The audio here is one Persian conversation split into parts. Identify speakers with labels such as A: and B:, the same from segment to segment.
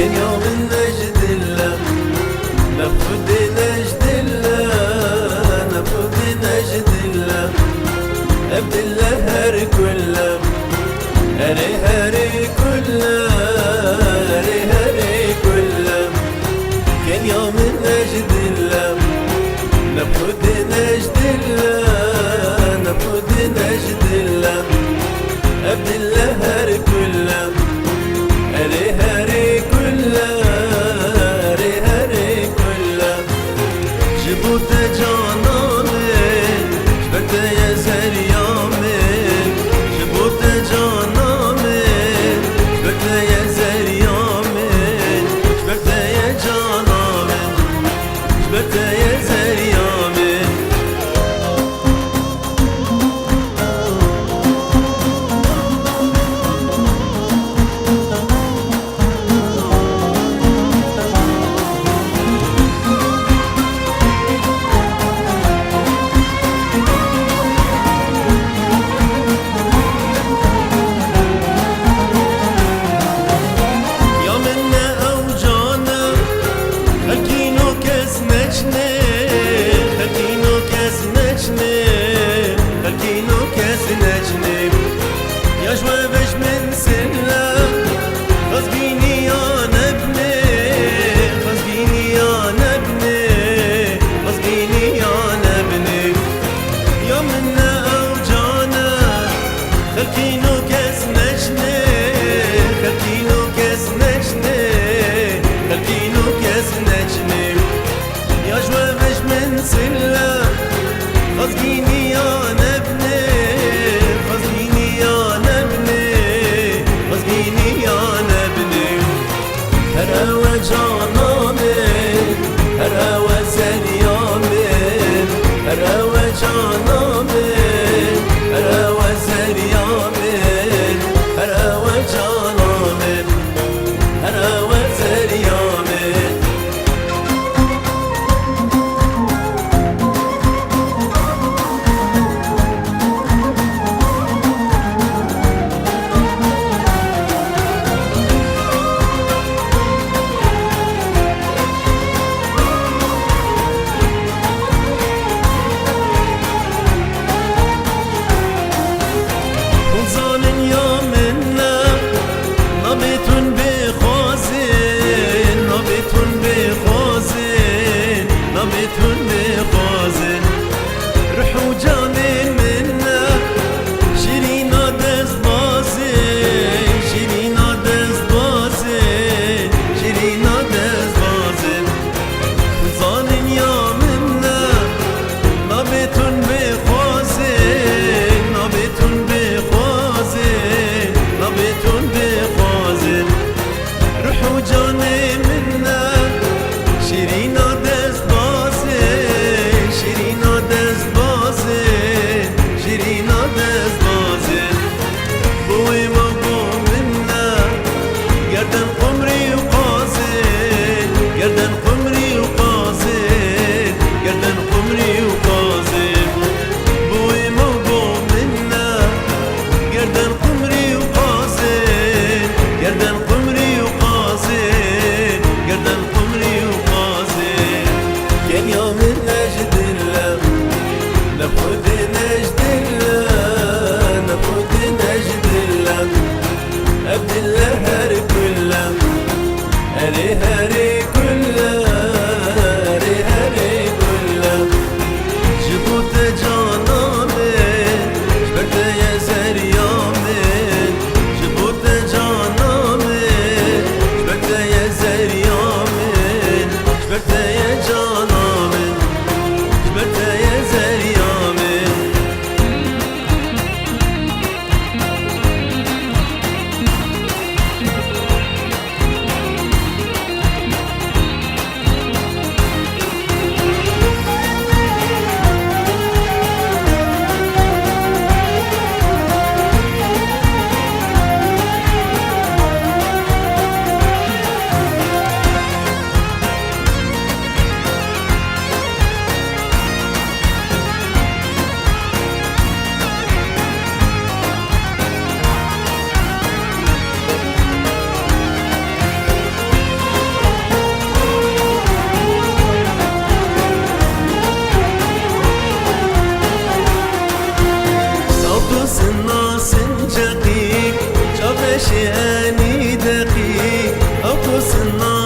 A: كان يوم نجد الله نفد نجد الله نفد نجد الله عبد الله هري كله هري هري كله هري هري كله كان يوم نجد الله نفد نجد الله نفد نجد الله عبد الله هري كله هري هري كله هري هري كله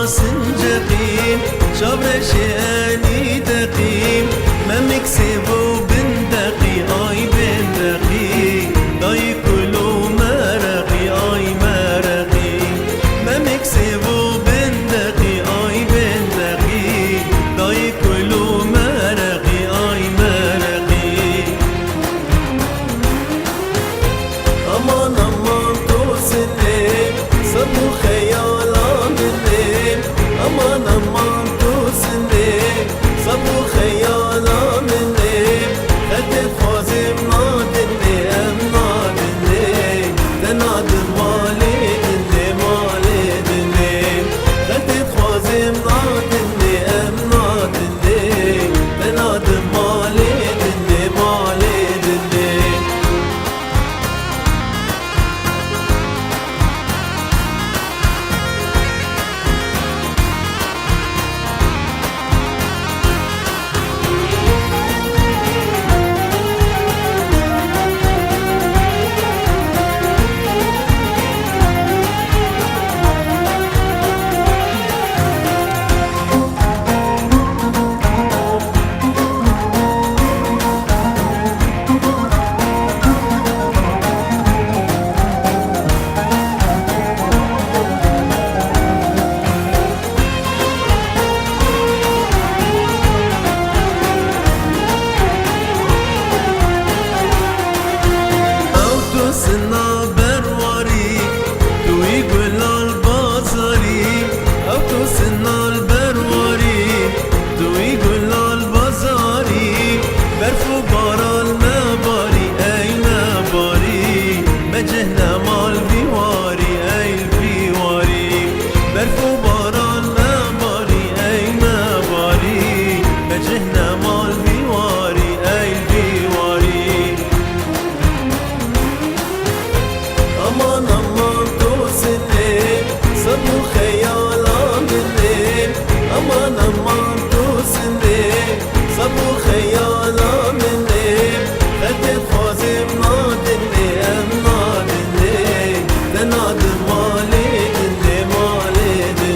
A: سنجقيم شابرشي اني دقيم ما مكسبو بندقي اي بندقي داي كلو مرقي اي مرقي ما مكسبو بندقي اي بندقي داي كلو مرقي اي مرقي امان امان توسني صبو خيالا مني امان امان توسني صبو خيالا مني خدت خوازم نادني ام نادني تنادم مالي دني مالي دني خدت خوازم نادني ام نادني تنادم مالي دني مالي دني سنا برواري توي قول البازاري او تو سنا البرواري توي قول البازاري برفو بارا المباري اي مباري مجهنا مال بيواري اي البيواري برفو بارا المباري اي مباري مجهنا مال بيواري اي البيواري امان امان توسني صبو خيالا مني امان امان توسني صبو خيالا مني خدت خوازم نادني ام نادني تنادم مالي دني مالي دني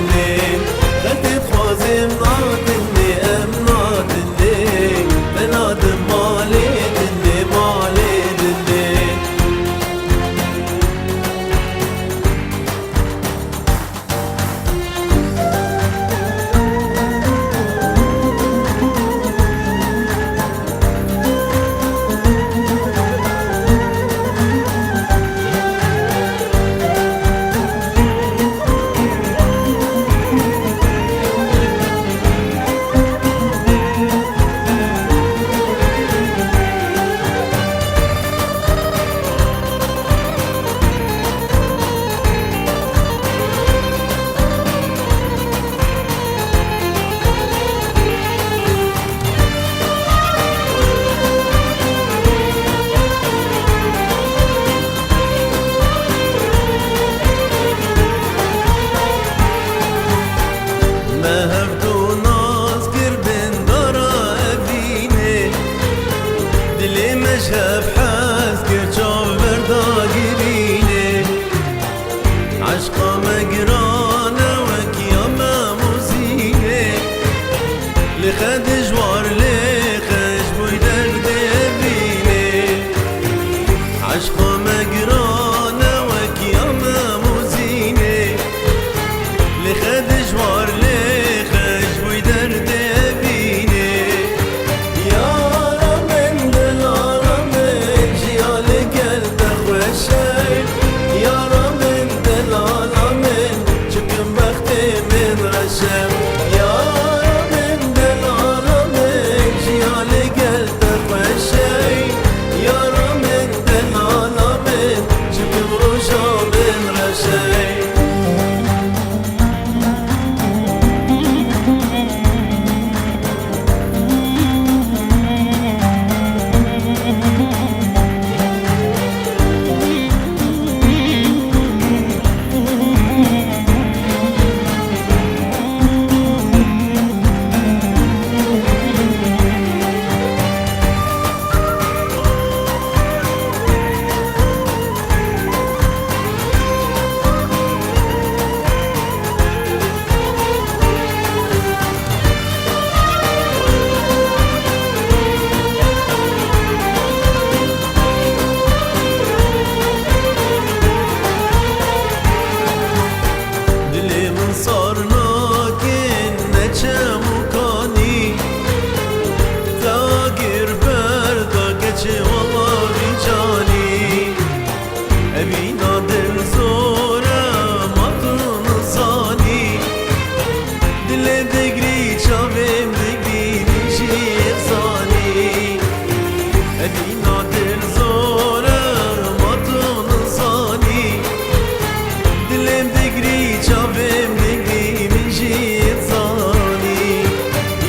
A: من جيت صاني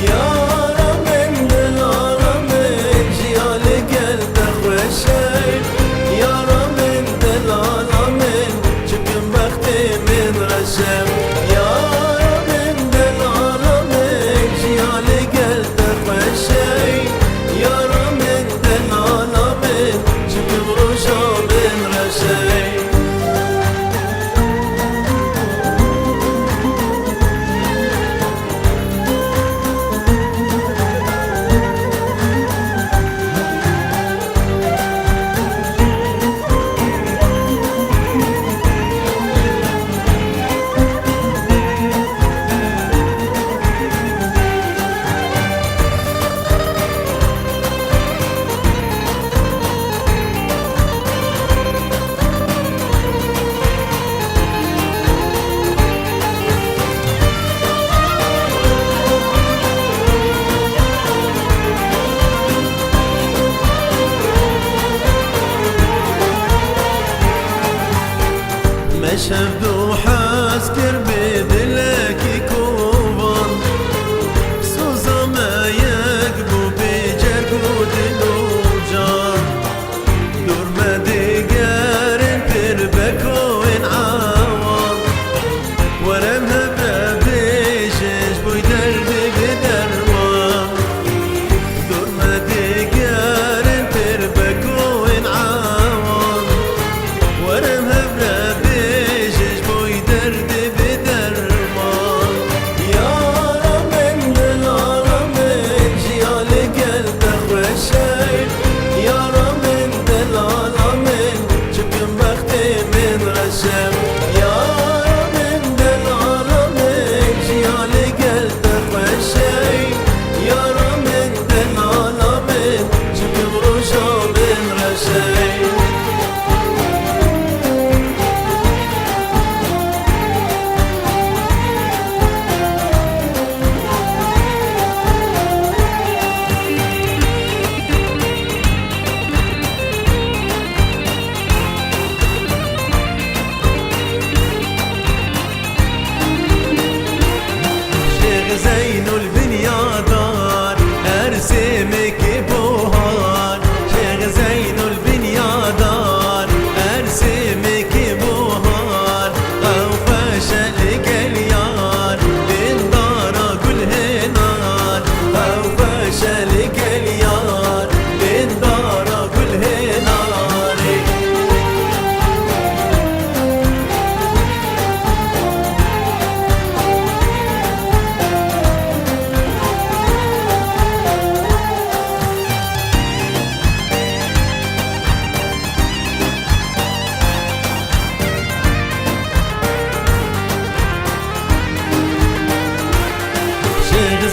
A: يارا من دلالمن جيال قلب خوشي يارا من دلالمن چکم بختي من رشم يارا من دلالمن جيال قلب خوشي يارا من دلالمن چکم روشا من رشي مشهد وحاسكر بدلك كوبان سوزا ما يقبو بجرقود الوجان دور ما دقارن تربكو ان عوان ورمها بابيشش بوي درد بدرمان دور ما دقارن تربكو ان عوان ورمها زين البنيادار ارسمك بوهار شيخ زين البنيادار ارسمك بوهار او فشل قليار بين دار كل هنار او فشل قليار بين دار كل هنار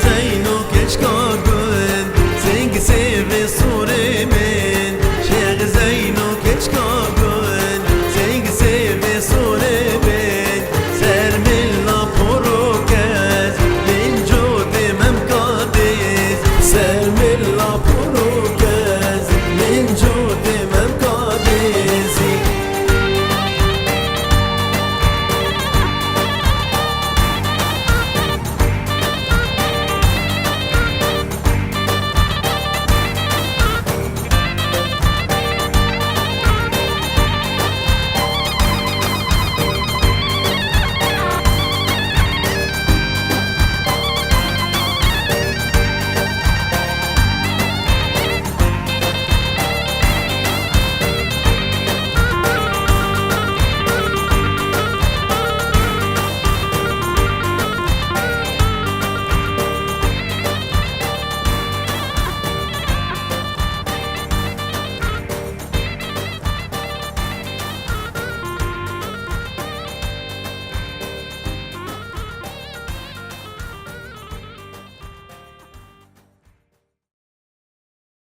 A: زينو كشكار